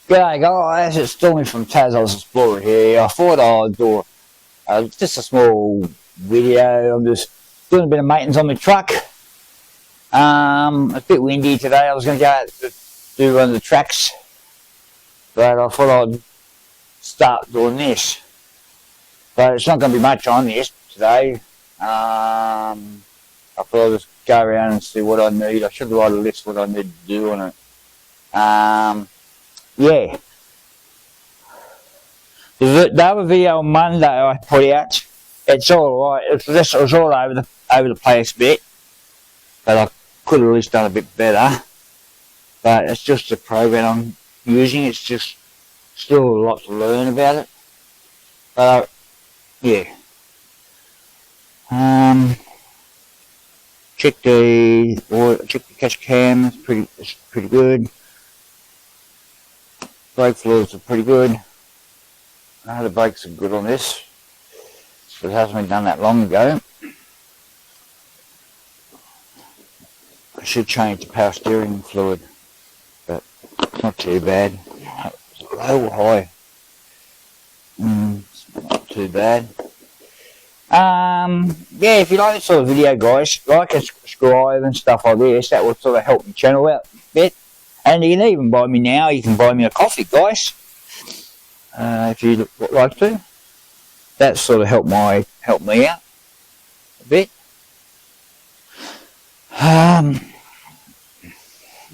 G'day guys, it's Stormy from Tas Oz Explorer here. I thought I'd do just a small video. I'm just doing a bit of maintenance on my truck. It's a bit windy today. I was going to go out to do one of the tracks, but I thought I'd start doing this. But it's not going to be much on this today. I thought I'd just go around and see what I need. I should write a list what I need to do on it. Yeah. The other video on Monday I put out, it's alright. It was all over the place a bit, but I could have at least done a bit better. But it's just the program I'm using. It's just still a lot to learn about it. But yeah. Check the catch cam. It's pretty good. Brake fluids are pretty good. The brakes are good on this, but it hasn't been done that long ago. I should change the power steering fluid, but it's not too bad. Low or high? It's not too bad. Yeah, if you like this sort of video, guys, like and subscribe and stuff like this. That will sort of help the channel out a bit. And you can even buy me now. You can buy me a coffee, guys, if you'd like to. That sort of help me out a bit.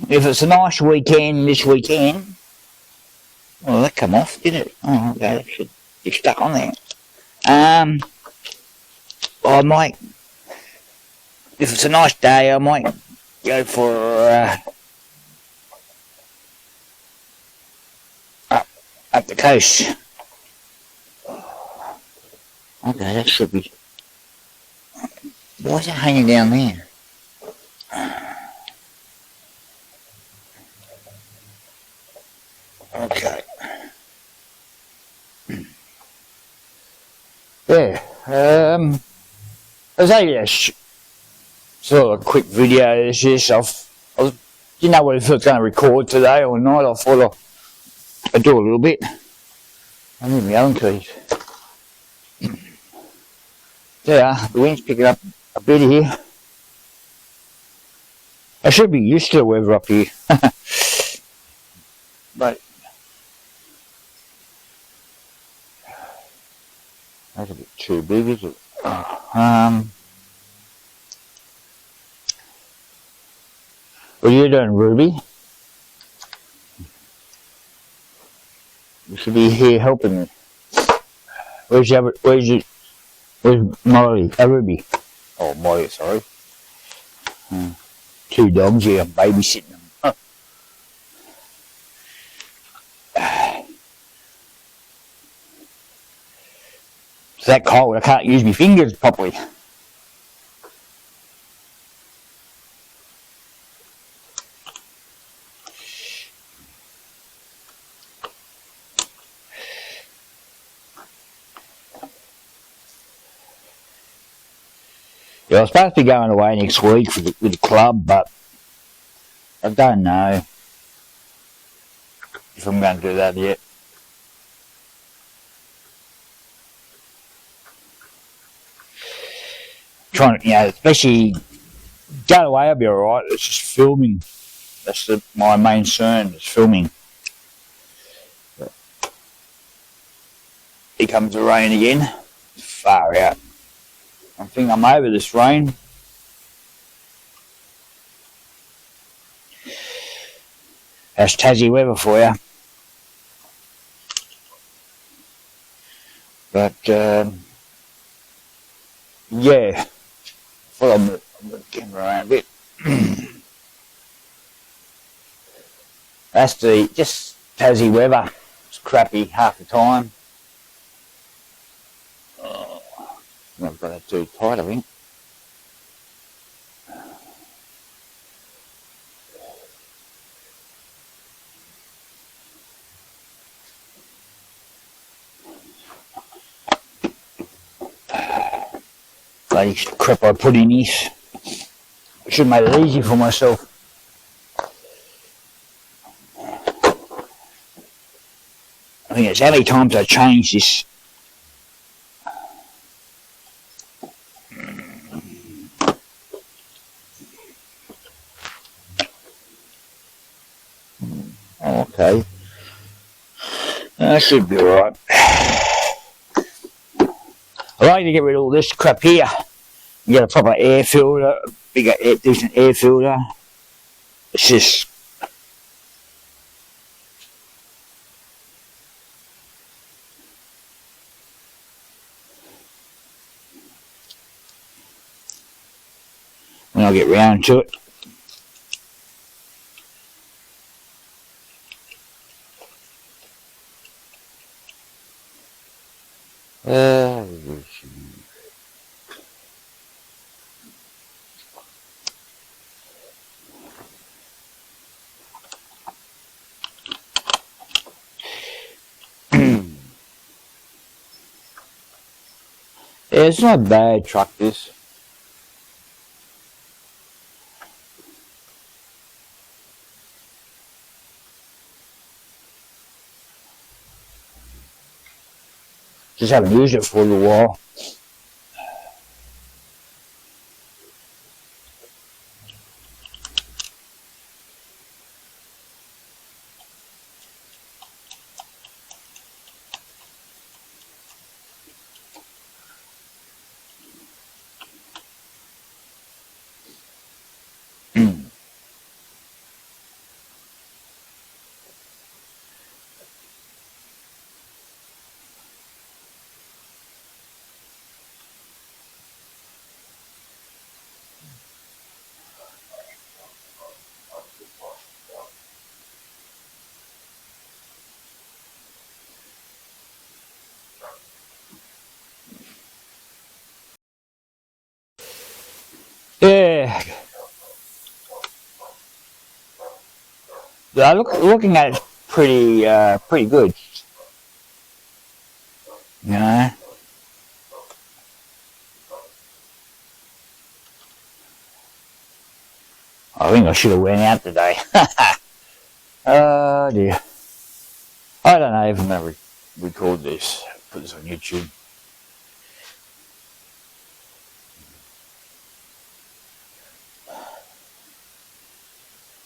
If it's a nice weekend this weekend, well, that come off, did it? Oh, okay, that should be stuck on there. I might, if it's a nice day, I might go for up the coast. Okay, that should be. Why is it hanging down there? Okay. Yeah. There's only a sort of quick video. This is. I didn't know whether I was going to record today or not. I thought I do a little bit. I need my own keys. Yeah, the wind's picking up a bit here. I should be used to the weather up here. But that's a bit too big, is it? What are you doing, Ruby? You should be here helping me. Where's Molly? Ruby. Oh, Molly, sorry. Two dogs here, I'm babysitting them. Huh. It's that cold, I can't use my fingers properly. Yeah, I was supposed to be going away next week with the club, but I don't know if I'm going to do that yet. Trying to, especially go away, I'll be alright. It's just filming. That's my main concern, is filming. But here comes the rain again. Far out. I think I'm over this rain. That's Tassie weather for you. But yeah, well, I'm going to get around a bit. That's just Tassie weather. It's crappy half the time. I've got that too tight, I think. Bloody crap I put in this. I should make it easy for myself. I think it's how many times I changed this. Okay. That should be alright. I like to get rid of all this crap here. Get a proper air filter, bigger, decent air filter. It's just. When I get round to it. Yeah, it's not a bad truck, this. Just haven't used it for a little while. Yeah. Looking at it, pretty good. You know. I think I should have went out today. Oh dear. I don't know if I'm going to record this, put this on YouTube.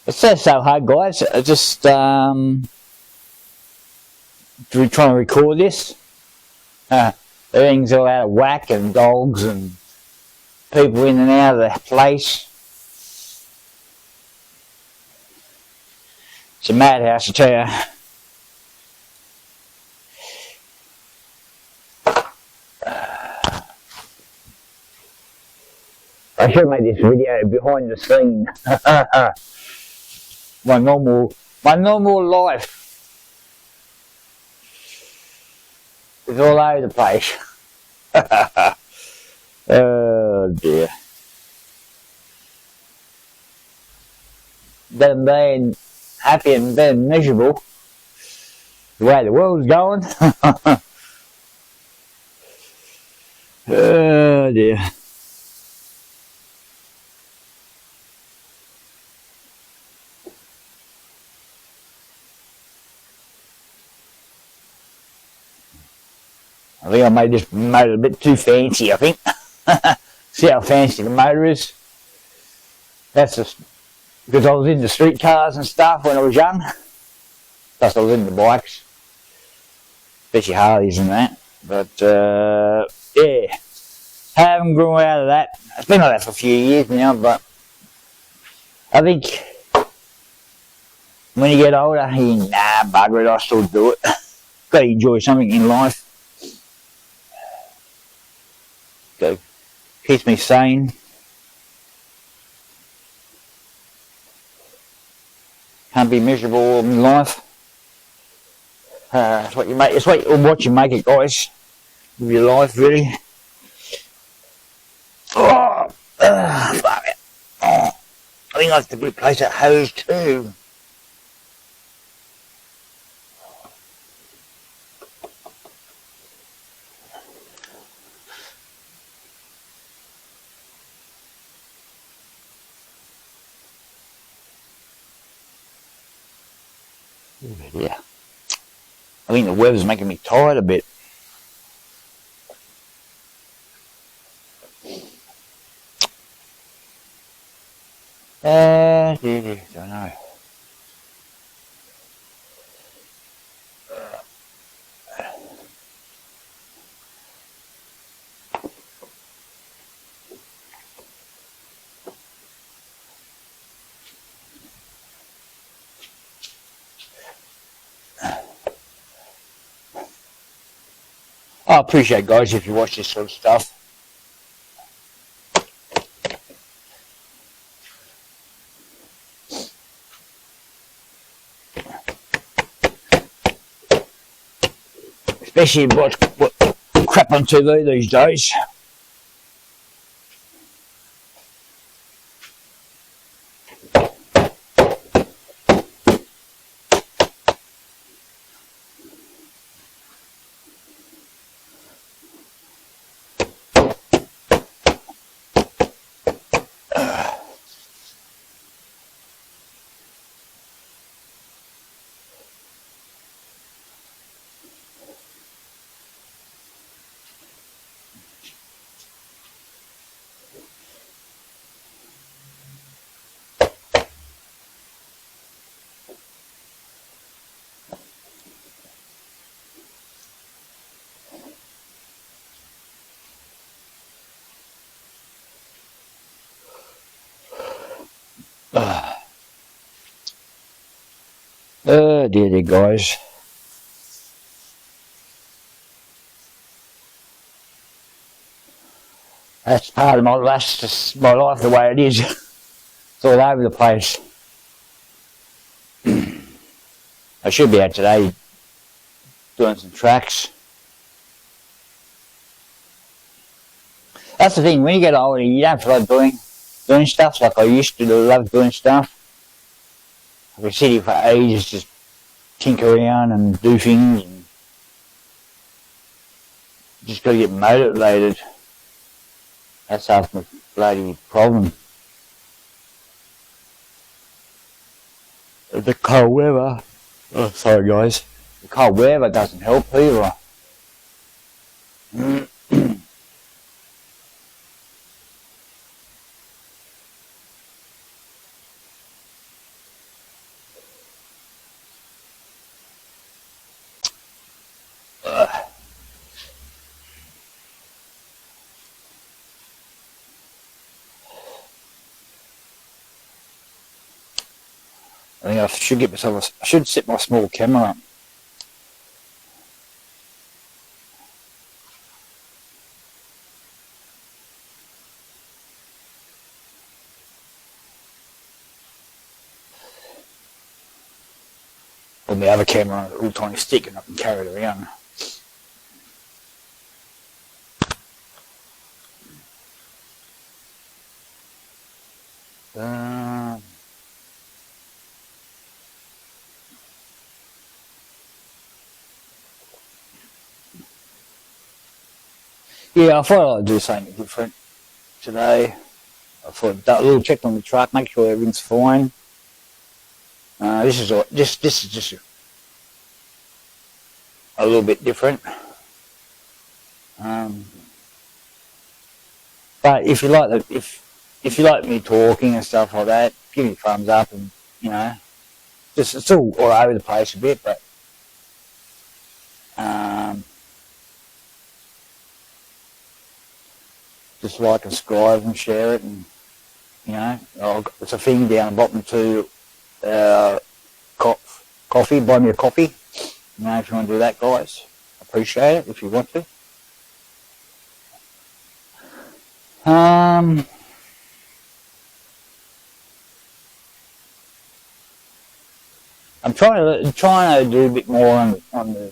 It says so hard, guys. I just trying to record this. Everything's all out of whack, and dogs and people in and out of the place. It's a madhouse, I tell you. I should make this video behind the scene. my normal life is all over the place. Oh dear. Better than being happy and being miserable the way the world's going. Oh dear. I think I made this motor a bit too fancy, I think. See how fancy the motor is? That's just because I was into street cars and stuff when I was young. Plus I was into bikes. Especially Harleys and that. But, yeah. Haven't grown out of that. It's been like that for a few years now, but I think when you get older, you think, nah, bugger it, I still do it. Got to enjoy something in life. Keeps me sane. Can't be miserable in life. It's what you make. It's what you make it, guys. With your life, really. Oh, fuck it. Oh, I think I have to replace that hose too. Yeah. I think the weather's making me tired a bit. Don't know. I appreciate, guys, if you watch this sort of stuff. Especially what crap on TV these days. Dear guys. That's part of that's just my life the way it is. It's all over the place. I should be out today doing some tracks. That's the thing, when you get older, you don't feel like doing stuff like I used to love doing stuff. I could sit here for ages, just tinker around and do things, and just got to get motivated. That's half my bloody problem. The cold weather. Oh, sorry guys. The cold weather doesn't help either. I think I should get myself. I should set my small camera up. With my other camera on a little tiny stick, and I can carry it around. Yeah, I thought I'd do something different today. I thought a little check on the truck, make sure everything's fine. This is just a little bit different. But if you like if you like me talking and stuff like that, give me a thumbs up, and you know, just it's all over the place a bit, but just like and subscribe and share it, and you know, it's a thing down the bottom to coffee. Buy me a coffee. You know, if you want to do that, guys, appreciate it if you want to. I'm trying to do a bit more on the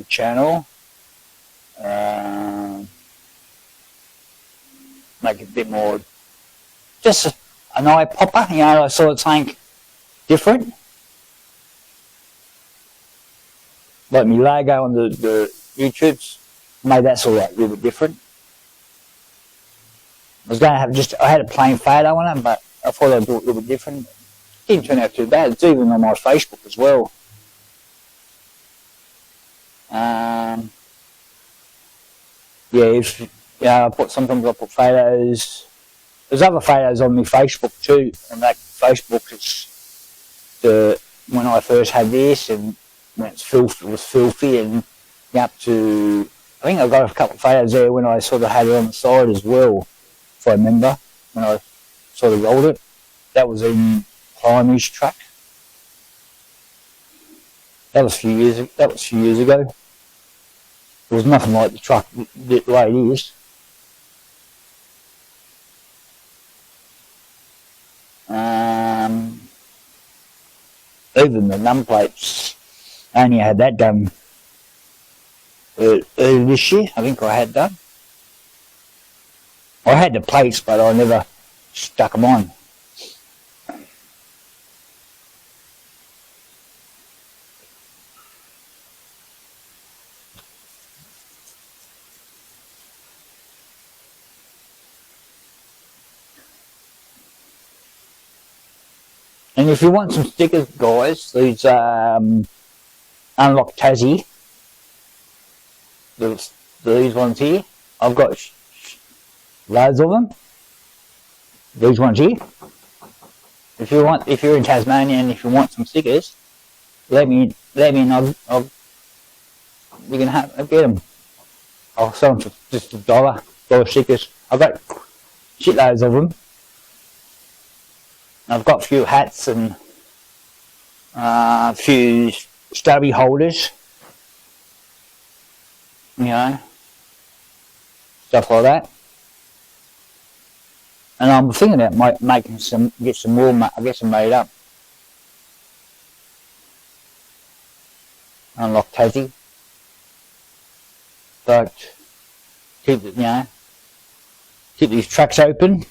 channel. Make it a bit more, just an eye popper, you know, sort of something different. Like my logo on the YouTubes, made that sort of a little bit different. I was going to have I had a plain photo on it, but I thought I'd do it a little bit different. It didn't turn out too bad. It's even on my Facebook as well. Um, yeah, I put sometimes I put photos. There's other photos on my Facebook too. On that Facebook, it's the when I first had this and when it was filthy and up to. I think I've got a couple of photos there when I sort of had it on the side as well, if I remember, when I sort of rolled it. That was in Primary's track. That was a few years ago. There was nothing like the truck the way it is. Even the numplates, I only had that done early this year. I think I had done. I had the plates, but I never stuck them on. And if you want some stickers, guys, these Unlock Tassie, these ones here, I've got loads of them. These ones here. If you're in Tasmania and if you want some stickers, let me know. You can get them. I'll sell them for just $1 stickers. I've got shitloads of them. I've got a few hats and a few stubby holders, stuff like that. And I'm thinking about get some more, get some made up. Unlock Tassie, but keep these tracks open.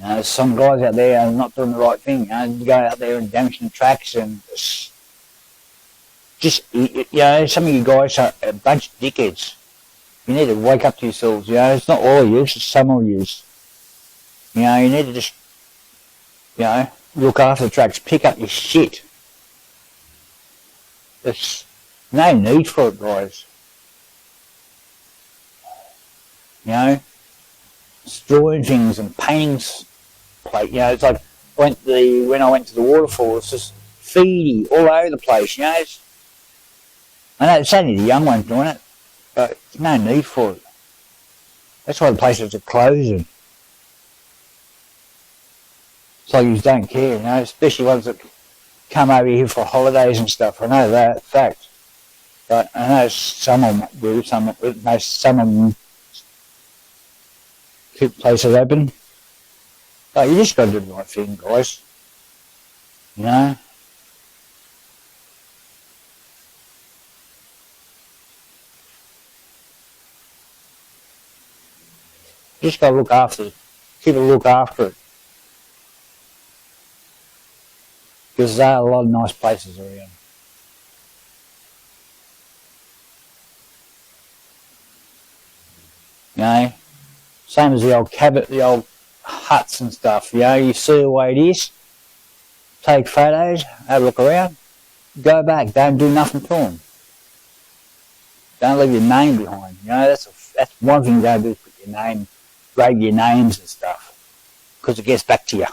There's some guys out there are not doing the right thing. You go out there and damage the tracks and some of you guys are a bunch of dickheads. You need to wake up to yourselves. It's not all of you, it's some of you. You need to just, look after the tracks, pick up your shit. There's no need for it, guys. Destroying things and painting plate. It's like when I went to the waterfall, it's just feedy all over the place. I know it's only the young ones doing it, but there's no need for it. That's why the places are closing. It's like you don't care, especially ones that come over here for holidays and stuff. I know that fact, but I know some of them do. Some of them keep places open. But you just got to do the right thing, guys. Just got to look after it. Keep a look after it. Because there are a lot of nice places around. Same as the old cabin, the old huts and stuff. You see the way it is. Take photos, have a look around, go back. Don't do nothing to them. Don't leave your name behind. That's one thing you don't do is put your name, grade your names and stuff, because it gets back to you.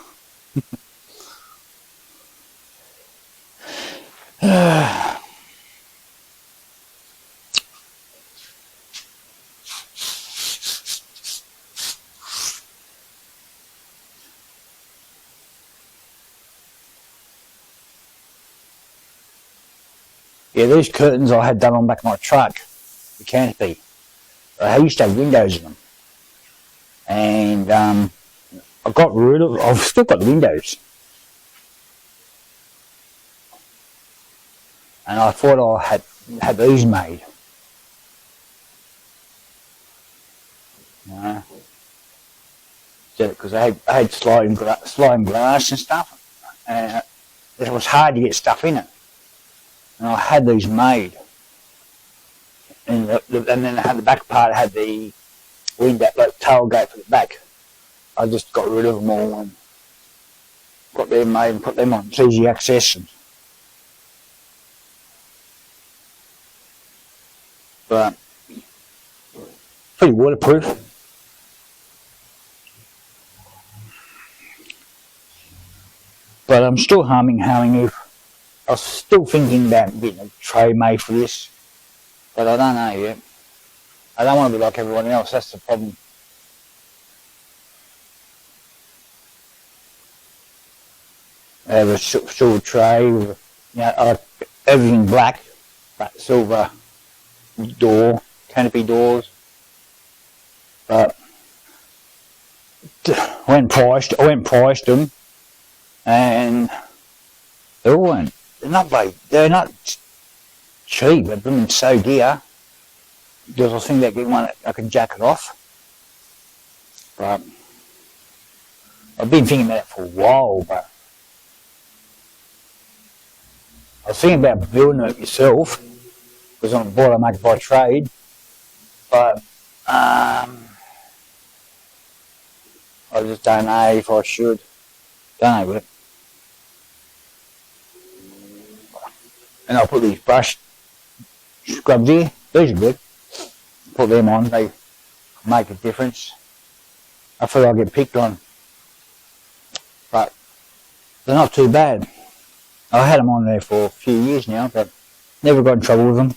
Yeah, these curtains I had done on the back of my truck, the canopy. I used to have windows in them. And I've still got the windows. And I thought I had these made. Because I had sliding glass and stuff. And it was hard to get stuff in it. And I had these made. And then I had the back part, I had the window, like tailgate for the back. I just got rid of them all and got them made and put them on. It's easy access. But pretty waterproof. But I'm still humming if I was still thinking about getting a tray made for this. But I don't know yet. I don't want to be like everyone else, that's the problem. I have a silver tray with, everything black silver door, canopy doors. But I went and priced them, and they're not cheap. They're blooming so dear. Because I was thinking about getting one I can jack it off. But I've been thinking about it for a while, but I was thinking about building it myself, because on the board I make it by trade. But I just don't know if I should. Don't know with it. And I'll put these brush scrubs here. These are good. Put them on, they make a difference. I feel I get picked on, but they're not too bad. I had them on there for a few years now, but never got in trouble with them.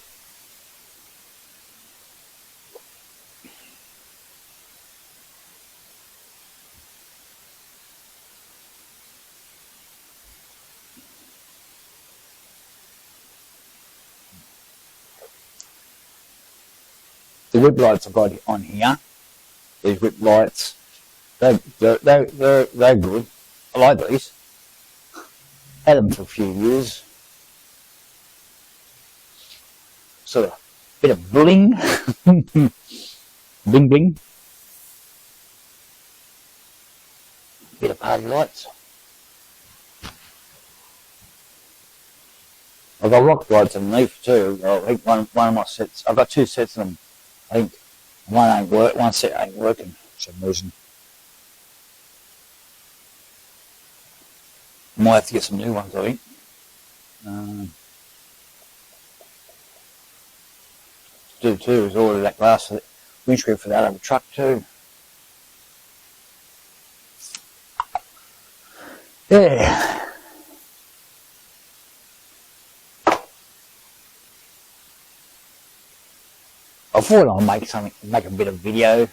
The whip lights I've got on here, these whip lights, they're good. I like these. Had them for a few years. Sort of bit of bling, bling bling. Bit of party lights. I've got rock lights underneath too. I think one of my sets. I've got two sets of them. I think one set ain't working for some reason. Might have to get some new ones, I think. Do too is order that glass windscreen for that other truck too. Yeah. I thought I'd make a bit of video.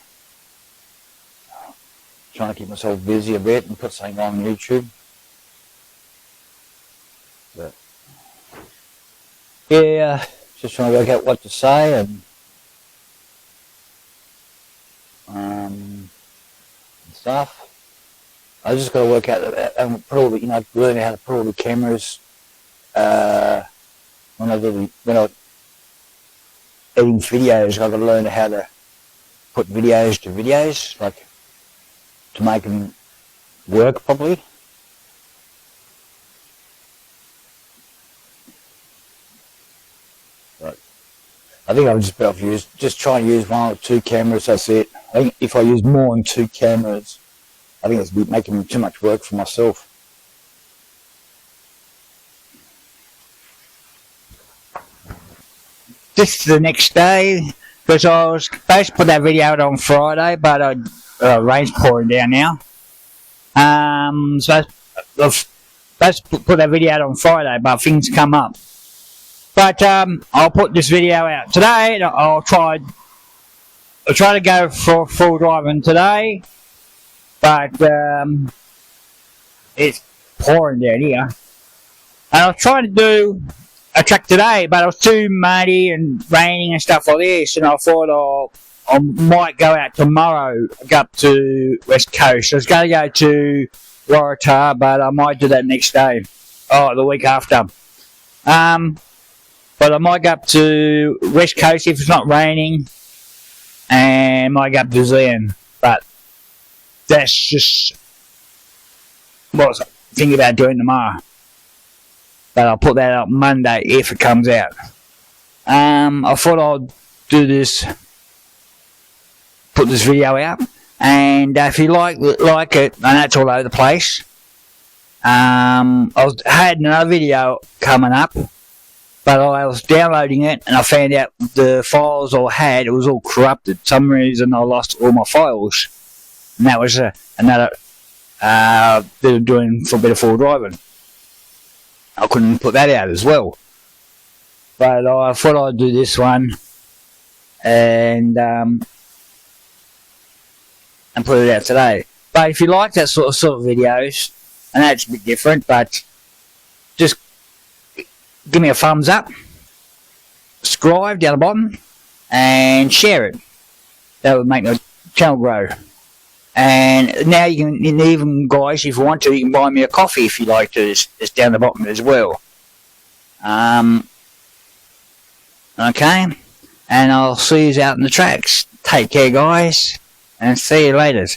Trying to keep myself busy a bit and put something on YouTube. But yeah, just trying to work out what to say and stuff. I just got to work out and put all the, learn how to put all the cameras when I editing videos. I've got to learn how to put videos to videos, like to make them work properly. But I think I'm just better off just try and use one or two cameras. That's it. I think if I use more than two cameras, I think it's making too much work for myself. This is the next day, because I was supposed to put that video out on Friday, but rain's pouring down now. So I was supposed to put that video out on Friday, but things come up. But I'll put this video out today. I'll try to go for full driving today, but it's pouring down here. And I was trying to do a track today, but it was too muddy and raining and stuff like this, and I thought I might go out tomorrow, go up to West Coast. I was going to go to Waratah, but I might do that next day, the week after. But I might go up to West Coast if it's not raining, and might go up to Zeehan. But that's just what I was thinking about doing tomorrow. But I'll put that up Monday if it comes out. I thought I'd do this, put this video out, and if you like it, I know it's all over the place. had another video coming up, but I was downloading it and I found out the files I had, it was all corrupted. For some reason I lost all my files, and that was another bit of doing for Better Fool Driving. I couldn't put that out as well, but I thought I'd do this one and put it out today. But if you like that sort of videos, I know it's a bit different, but just give me a thumbs up, subscribe down the bottom, and share it. That would make the channel grow. And now you can, even guys, if you want to, you can buy me a coffee if you like to. It's down the bottom as well. Okay, and I'll see you out in the tracks. Take care, guys, and see you later.